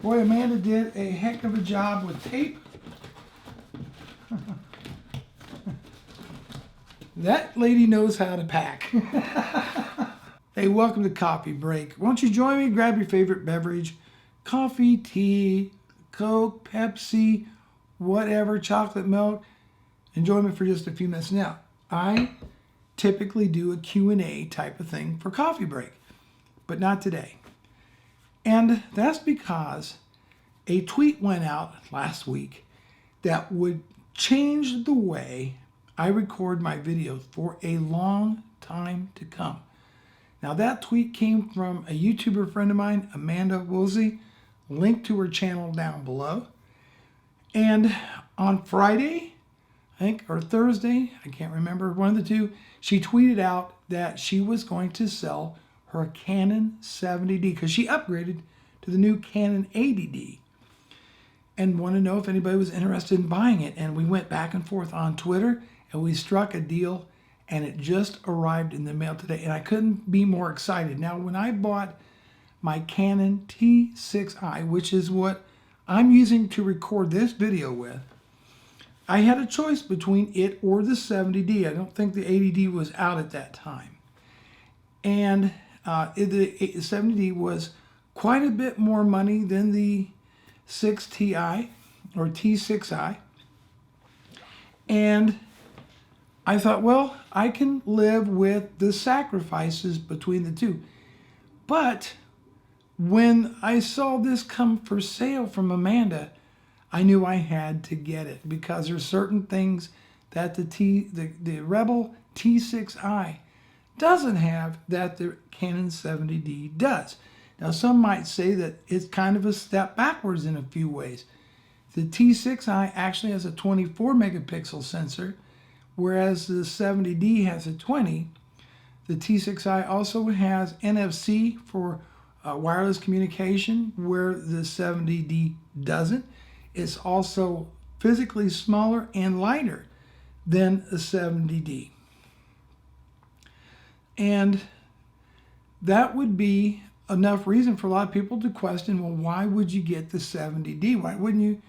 Boy, Amanda did a heck of a job with tape. That lady knows how to pack. Hey, welcome to Coffee Break. Won't you join me? Grab your favorite beverage. Coffee, tea, Coke, Pepsi, whatever, chocolate milk. And join me for just a few minutes. Now, I typically do a Q&A type of thing for Coffee Break, but not today. And that's because a tweet went out last week that would change the way I record my videos for a long time to come. Now that tweet came from a YouTuber friend of mine, Amanda Woolsey, link to her channel down below. And on Friday, I think, or Thursday, I can't remember, one of the two, she tweeted out that she was going to sell her Canon 70D because she upgraded to the new Canon 80D and wanted to know if anybody was interested in buying it. And we went back and forth on Twitter and we struck a deal, and it just arrived in the mail today. And I couldn't be more excited. Now, when I bought my Canon T6i, which is what I'm using to record this video with, I had a choice between it or the 70D. I don't think the 80D was out at that time. And the 70D was quite a bit more money than the 6Ti or T6i. And I thought, well, I can live with the sacrifices between the two. But when I saw this come for sale from Amanda, I knew I had to get it because there's certain things that the Rebel T6i doesn't have that the Canon 70D does. Now, some might say that it's kind of a step backwards in a few ways. The T6i actually has a 24 megapixel sensor, whereas the 70D has a 20. The T6i also has NFC for wireless communication, where the 70D doesn't. It's also physically smaller and lighter than a 70D. And that would be enough reason for a lot of people to question, well, why would you get the 70D? Why wouldn't you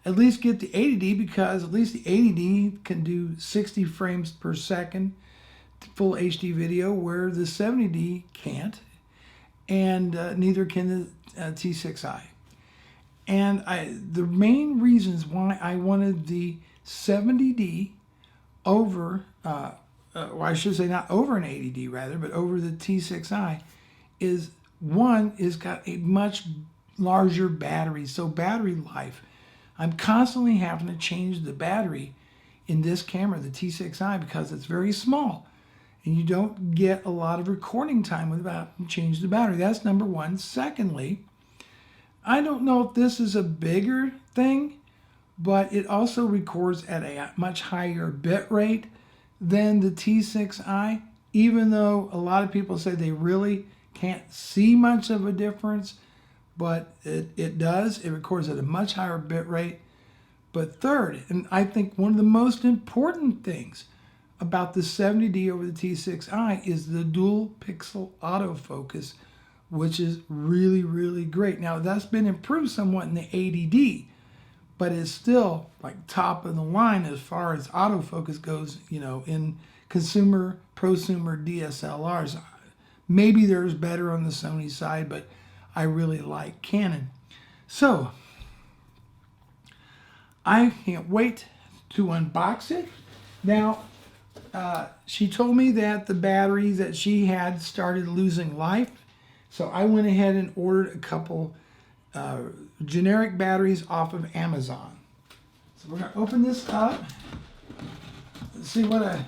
at least get the 80D? Because at least the 80D can do 60 frames per second full HD video, where the 70D can't, and neither can the T6i. And the main reasons why I wanted the 70D over, well, I should say not over an 80D rather, but over the T6i, is one, is got a much larger battery. So battery life, I'm constantly having to change the battery in this camera, the T6i, because it's very small. And you don't get a lot of recording time without changing the battery. That's number one. Secondly, I don't know if this is a bigger thing, but it also records at a much higher bit rate than the T6i, even though a lot of people say they really can't see much of a difference, but it does. It records at a much higher bit rate. But third, and I think one of the most important things about the 70D over the T6i is the dual pixel autofocus, which is really, really great. Now, that's been improved somewhat in the 80D, but it's still like top of the line as far as autofocus goes, you know, in consumer, prosumer DSLRs. Maybe there's better on the Sony side, but I really like Canon. So, I can't wait to unbox it. Now, she told me that the batteries that she had started losing life. So I went ahead and ordered a couple generic batteries off of Amazon. So we're going to open this up. Let's see what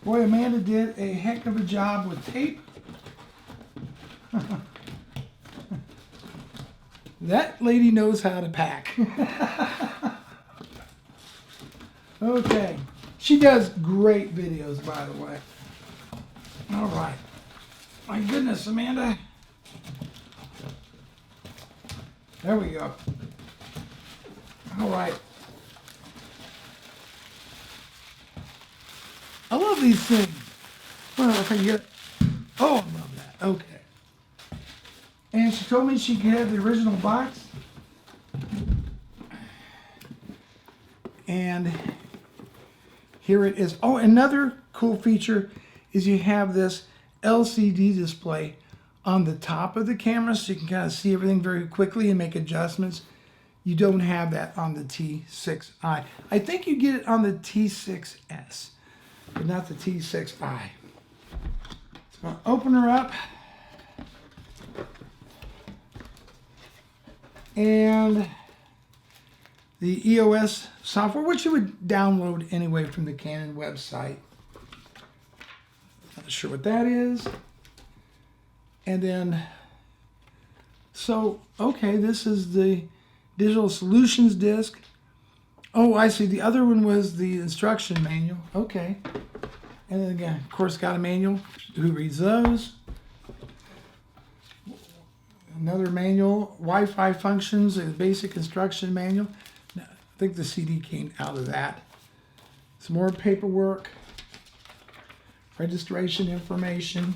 boy, Amanda did a heck of a job with tape. That lady knows how to pack. Okay. She does great videos, by the way. All right. My goodness, Amanda. There we go. All right. I love these things. Well, if I get, oh, I love that. Okay. And she told me she could have the original box. And here it is. Oh, another cool feature is you have this LCD display on the top of the camera, so you can kind of see everything very quickly and make adjustments. You don't have that on the T6i. I think you get it on the T6s, but not the T6i. So I'm going to open her up. And the EOS software, which you would download anyway from the Canon website. Not sure what that is. And then, so, okay, this is the Digital Solutions disc. Oh, I see. The other one was the instruction manual. Okay. And then again, of course, got a manual. Who reads those? Another manual, Wi-Fi functions, a basic instruction manual. I think the CD came out of that. Some more paperwork, registration information.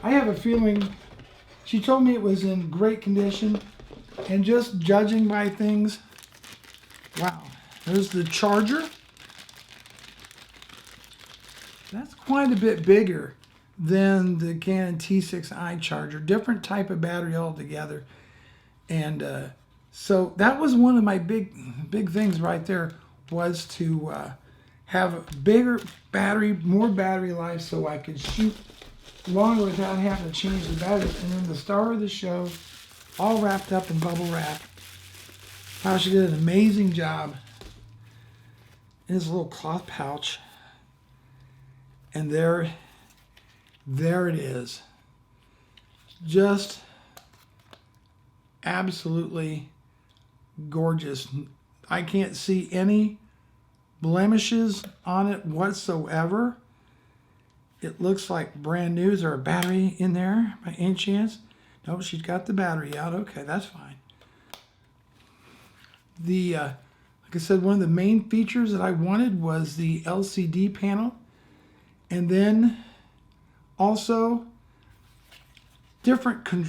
I have a feeling, she told me it was in great condition, and just judging by things, wow. There's the charger. That's quite a bit bigger than the Canon T6i charger. Different type of battery altogether. And so that was one of my big things right there, was to have a bigger battery, more battery life, so I could shoot longer without having to change the battery. And then the star of the show, all wrapped up in bubble wrap. How she did an amazing job in this little cloth pouch. And there it is. Just absolutely gorgeous. I can't see any blemishes on it whatsoever. It looks like brand new. Is there a battery in there by any chance? No, she's got the battery out. Okay, that's fine. The like I said, one of the main features that I wanted was the LCD panel, and then also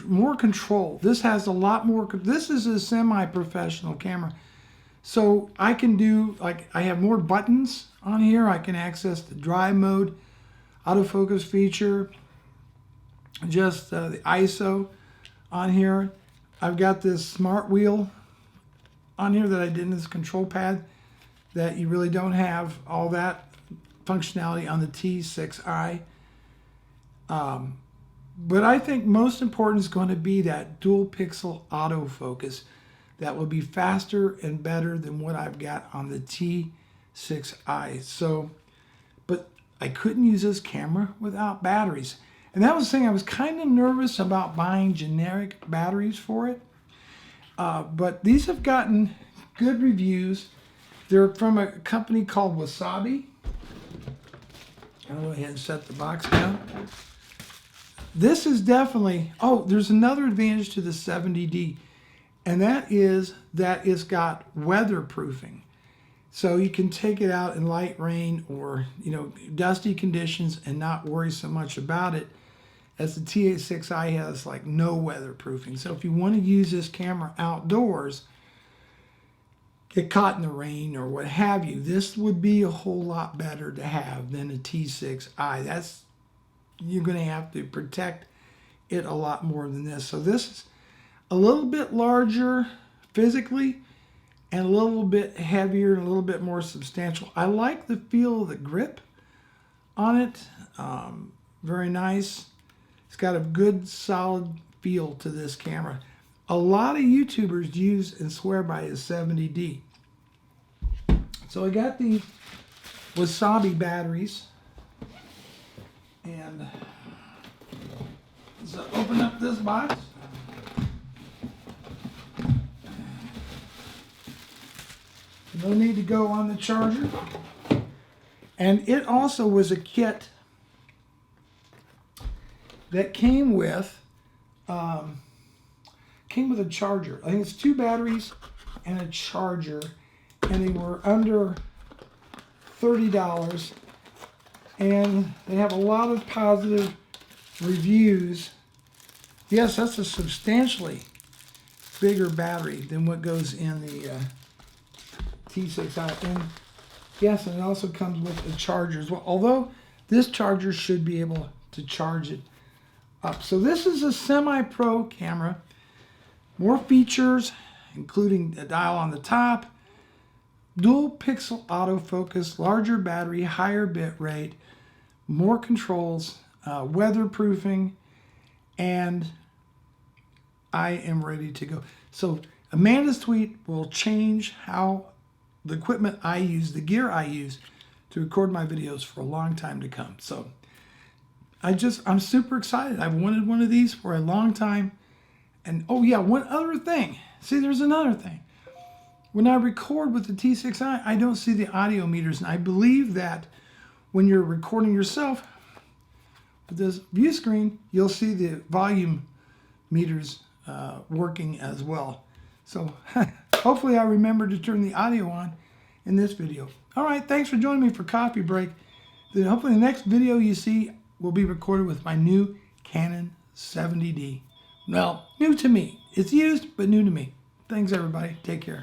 more control. This has a lot more. This is a semi-professional camera, so I can do, like, I have more buttons on here. I can access the drive mode, autofocus feature, just the ISO on here. I've got this smart wheel on here that I did in this control pad that you really don't have all that functionality on the T6i. But I think most important is going to be that dual pixel autofocus that will be faster and better than what I've got on the T6i. So, but I couldn't use this camera without batteries. And that was the thing, I was kind of nervous about buying generic batteries for it. But these have gotten good reviews. They're from a company called Wasabi. I'll go ahead and set the box down. This is definitely, oh, there's another advantage to the 70D, and that is that it's got weatherproofing. So you can take it out in light rain or, dusty conditions and not worry so much about it, as the T6i has like no weatherproofing. So if you want to use this camera outdoors, get caught in the rain or what have you, this would be a whole lot better to have than a T6i. You're going to have to protect it a lot more than this. So this is a little bit larger physically and a little bit heavier and a little bit more substantial. I like the feel of the grip on it. Very nice. It's got a good solid feel to this camera. A lot of YouTubers use and swear by the 70D. So I got the Wasabi batteries. And so open up this box. No need to go on the charger. And it also was a kit that came with a charger. I think it's 2 batteries and a charger, and they were under $30. And they have a lot of positive reviews. Yes, that's a substantially bigger battery than what goes in the T6i. And yes, and it also comes with a charger as well. Although this charger should be able to charge it up. So this is a semi-pro camera. More features, including a dial on the top, dual pixel autofocus, larger battery, higher bit rate, more controls, weatherproofing, and I am ready to go. So Amanda's tweet will change how the equipment I use, the gear I use to record my videos for a long time to come. So I'm super excited. I've wanted one of these for a long time. And oh yeah, one other thing. See, there's another thing. When I record with the T6i, I don't see the audio meters. And I believe that when you're recording yourself with this view screen, you'll see the volume meters working as well. So hopefully I remember to turn the audio on in this video. All right, thanks for joining me for coffee break. Then hopefully the next video you see will be recorded with my new Canon 70D. Well, new to me. It's used, but new to me. Thanks everybody. Take care.